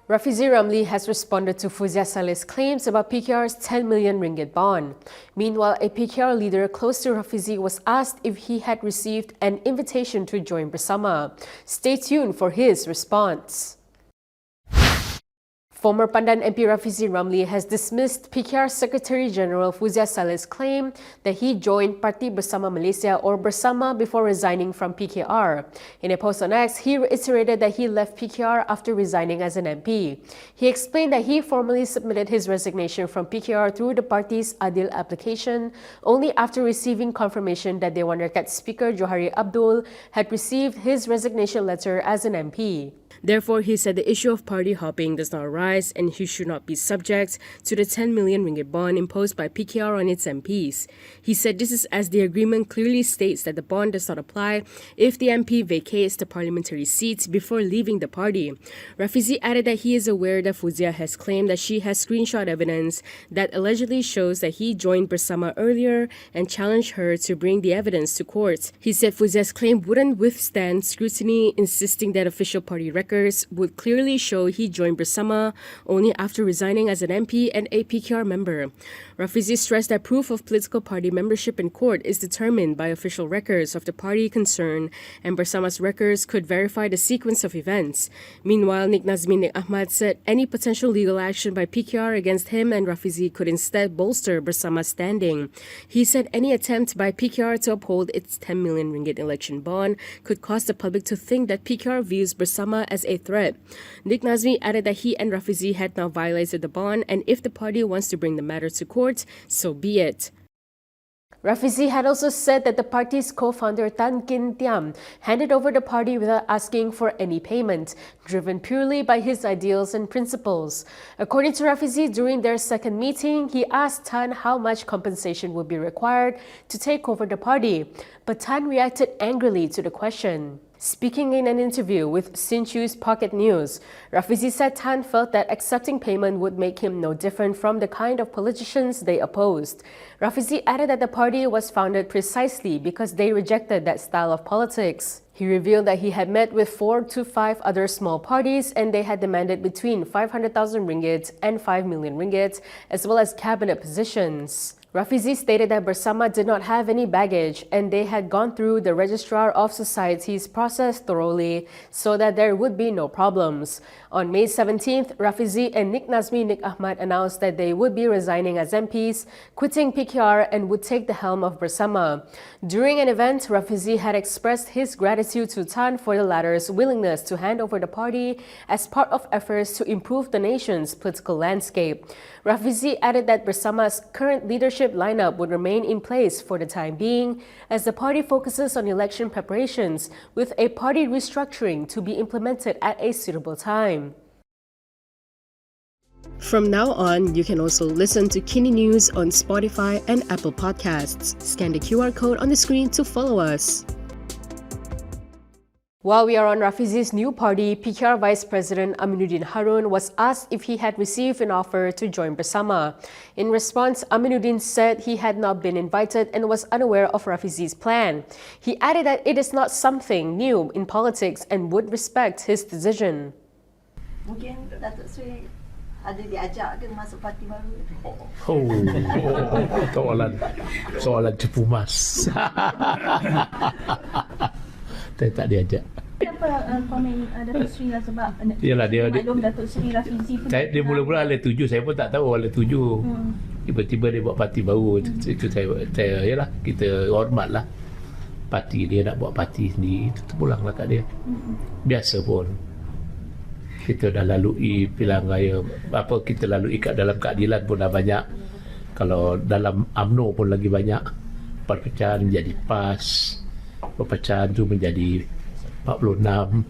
Rafizi Ramli has responded to Fuziah Salleh's claims about PKR's 10 million ringgit bond. Meanwhile, a PKR leader close to Rafizi was asked if he had received an invitation to join Bersama. Stay tuned for his response. Former Pandan MP Rafizi Ramli has dismissed PKR Secretary General Fuziah Salleh's claim that he joined Parti Bersama Malaysia or Bersama before resigning from PKR. In a post on X, he reiterated that he left PKR after resigning as an MP. He explained that he formally submitted his resignation from PKR through the party's Adil application only after receiving confirmation that Dewan Rakyat Speaker Johari Abdul had received his resignation letter as an MP. Therefore, he said the issue of party hopping does not arise and he should not be subject to the 10 million ringgit bond imposed by PKR on its MPs. He said this is as the agreement clearly states that the bond does not apply if the MP vacates the parliamentary seat before leaving the party. Rafizi added that he is aware that Fuziah has claimed that she has screenshot evidence that allegedly shows that he joined Bersama earlier and challenged her to bring the evidence to court. He said Fuziah's claim wouldn't withstand scrutiny, insisting that official party records would clearly show he joined Bersama only after resigning as an MP and a PKR member. Rafizi stressed that proof of political party membership in court is determined by official records of the party concerned, and Bersama's records could verify the sequence of events. Meanwhile, Nik Nazmi Nik Ahmad said any potential legal action by PKR against him and Rafizi could instead bolster Bersama's standing. He said any attempt by PKR to uphold its 10 million ringgit election bond could cause the public to think that PKR views Bersama as a threat. Nik Nazmi added that he and Rafizi had now violated the bond, and if the party wants to bring the matter to court, so be it. Rafizi had also said that the party's co-founder Tan Kin Tiam handed over the party without asking for any payment, driven purely by his ideals and principles. According to Rafizi, during their second meeting, he asked Tan how much compensation would be required to take over the party, but Tan reacted angrily to the question. Speaking in an interview with Sinchu's Pocket News, Rafizi said Tan felt that accepting payment would make him no different from the kind of politicians they opposed. Rafizi added that the party was founded precisely because they rejected that style of politics. He revealed that he had met with 4 to 5 other small parties and they had demanded between 500,000 ringgit and 5 million ringgit, as well as cabinet positions. Rafizi stated that Bersama did not have any baggage and they had gone through the Registrar of Societies process thoroughly so that there would be no problems. On May 17th, Rafizi and Nik Nazmi Nik Ahmad announced that they would be resigning as MPs, quitting PKR and would take the helm of Bersama. During an event, Rafizi had expressed his gratitude to Tan for the latter's willingness to hand over the party as part of efforts to improve the nation's political landscape. Rafizi added that Bersama's current leadership lineup would remain in place for the time being as the party focuses on election preparations with a party restructuring to be implemented at a suitable time. From now on, you can also listen to KiniNews on Spotify and Apple Podcasts. Scan the QR code on the screen to follow us. While we are on Rafizi's new party, PKR Vice President Aminuddin Harun was asked if he had received an offer to join Bersama. In response, Aminuddin said he had not been invited and was unaware of Rafizi's plan. He added that it is not something new in politics and would respect his decision. Mungkin Datuk Seri ada diajak ke masuk parti baru? Soalan cepu mas. Saya tak diajak. Apa komen Datuk Seri lah sebab Yalah, maklum Datuk Seri Rafizi pun dia mula-mula ala tuju, saya pun tak tahu ala tuju. Tiba-tiba dia buat parti baru. Itu saya yalah, kita hormatlah parti dia nak buat parti sendiri, kita pulanglah kat dia. Biasa pun. Kita dah lalui pilihan raya, kita lalui kat dalam keadilan pun dah banyak. Kalau dalam UMNO pun lagi banyak. Perpecahan menjadi PAS. Perpecahan tu menjadi 46,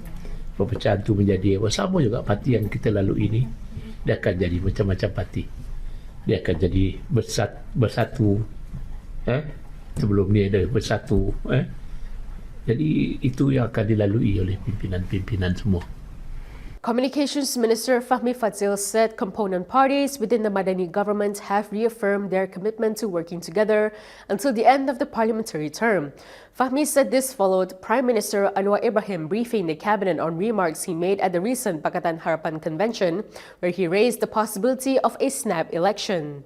perpecahan tu menjadi sama juga parti yang kita lalui ini. Dia akan jadi macam-macam parti. Dia akan jadi bersatu. Sebelum ni ada bersatu. Jadi itu yang akan dilalui oleh pimpinan-pimpinan semua. Communications Minister Fahmi Fadzil said component parties within the Madani government have reaffirmed their commitment to working together until the end of the parliamentary term. Fahmi said this followed Prime Minister Anwar Ibrahim briefing the cabinet on remarks he made at the recent Pakatan Harapan convention, where he raised the possibility of a snap election.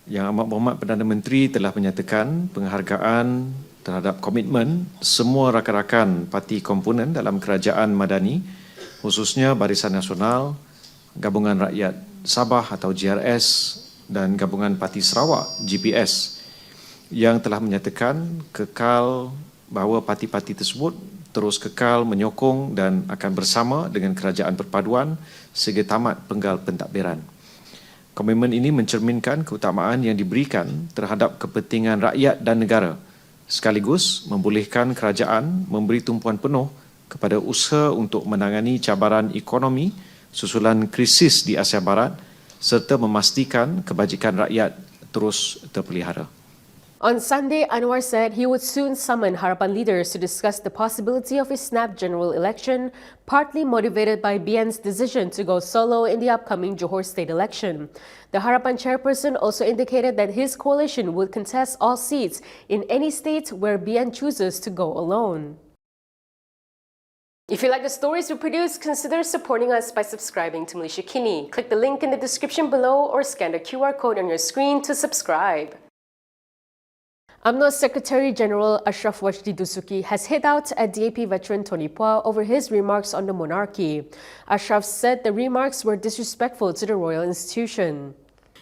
Yang Amat Berhormat Perdana Menteri telah menyatakan penghargaan terhadap komitmen semua rakan-rakan parti komponen dalam kerajaan Madani, khususnya Barisan Nasional, Gabungan Rakyat Sabah atau GRS dan Gabungan Parti Sarawak GPS yang telah menyatakan kekal bahawa parti-parti tersebut terus kekal menyokong dan akan bersama dengan kerajaan perpaduan sehingga tamat penggal pentadbiran. Komitmen ini mencerminkan keutamaan yang diberikan terhadap kepentingan rakyat dan negara, sekaligus membolehkan kerajaan memberi tumpuan penuh kepada usaha untuk menangani cabaran ekonomi susulan krisis di Asia Barat serta memastikan kebajikan rakyat terus terpelihara. On Sunday, Anwar said he would soon summon Harapan leaders to discuss the possibility of a snap general election, partly motivated by BN's decision to go solo in the upcoming Johor state election. The Harapan chairperson also indicated that his coalition would contest all seats in any state where BN chooses to go alone. If you like the stories we produce, consider supporting us by subscribing to Malaysia Kini. Click the link in the description below or scan the QR code on your screen to subscribe. UMNO Secretary General Ashraf Wajdi Dusuki has hit out at DAP veteran Tony Pua over his remarks on the monarchy. Ashraf said the remarks were disrespectful to the royal institution.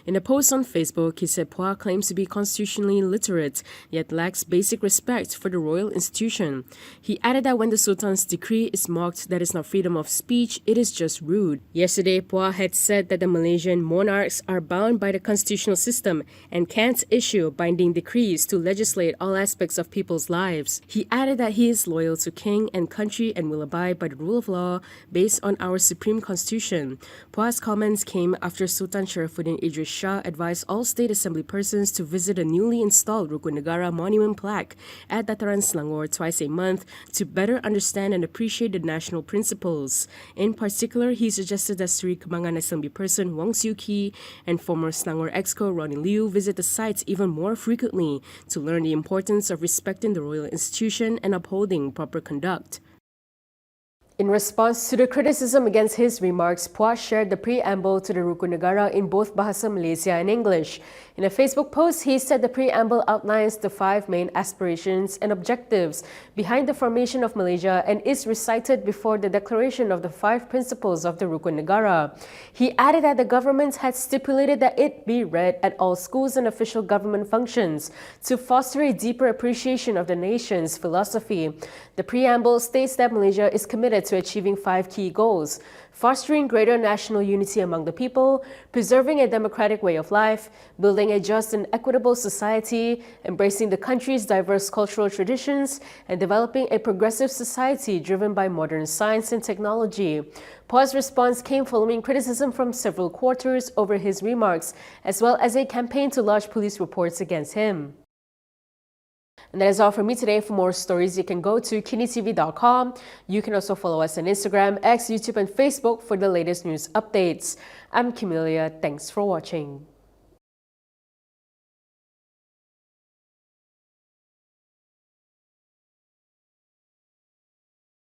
In a post on Facebook, he said Pua claims to be constitutionally literate, yet lacks basic respect for the royal institution. He added that when the Sultan's decree is mocked, that is not freedom of speech, it is just rude. Yesterday, Pua had said that the Malaysian monarchs are bound by the constitutional system and can't issue binding decrees to legislate all aspects of people's lives. He added that he is loyal to king and country and will abide by the rule of law based on our supreme constitution. Pua's comments came after Sultan Sharafuddin Idris Shah advised all state assembly persons to visit a newly installed Rukun Negara monument plaque at Dataran Selangor twice a month to better understand and appreciate the national principles. In particular, he suggested that Sri Kembangan Assembly person Wong Siu Ki and former Selangor Exco Ronnie Liu visit the sites even more frequently to learn the importance of respecting the royal institution and upholding proper conduct. In response to the criticism against his remarks, Pua shared the preamble to the Rukun Negara in both Bahasa Malaysia and English. In a Facebook post, he said the preamble outlines the 5 main aspirations and objectives behind the formation of Malaysia and is recited before the declaration of the 5 principles of the Rukun Negara. He added that the government had stipulated that it be read at all schools and official government functions to foster a deeper appreciation of the nation's philosophy. The preamble states that Malaysia is committed to achieving 5 key goals: fostering greater national unity among the people, preserving a democratic way of life, building a just and equitable society, embracing the country's diverse cultural traditions, and developing a progressive society driven by modern science and technology. Pua's response came following criticism from several quarters over his remarks, as well as a campaign to lodge police reports against him. And that is all from me today. For more stories, you can go to Kinitv.com. You can also follow us on Instagram, X, YouTube, and Facebook for the latest news updates. I'm Camelia. Thanks for watching.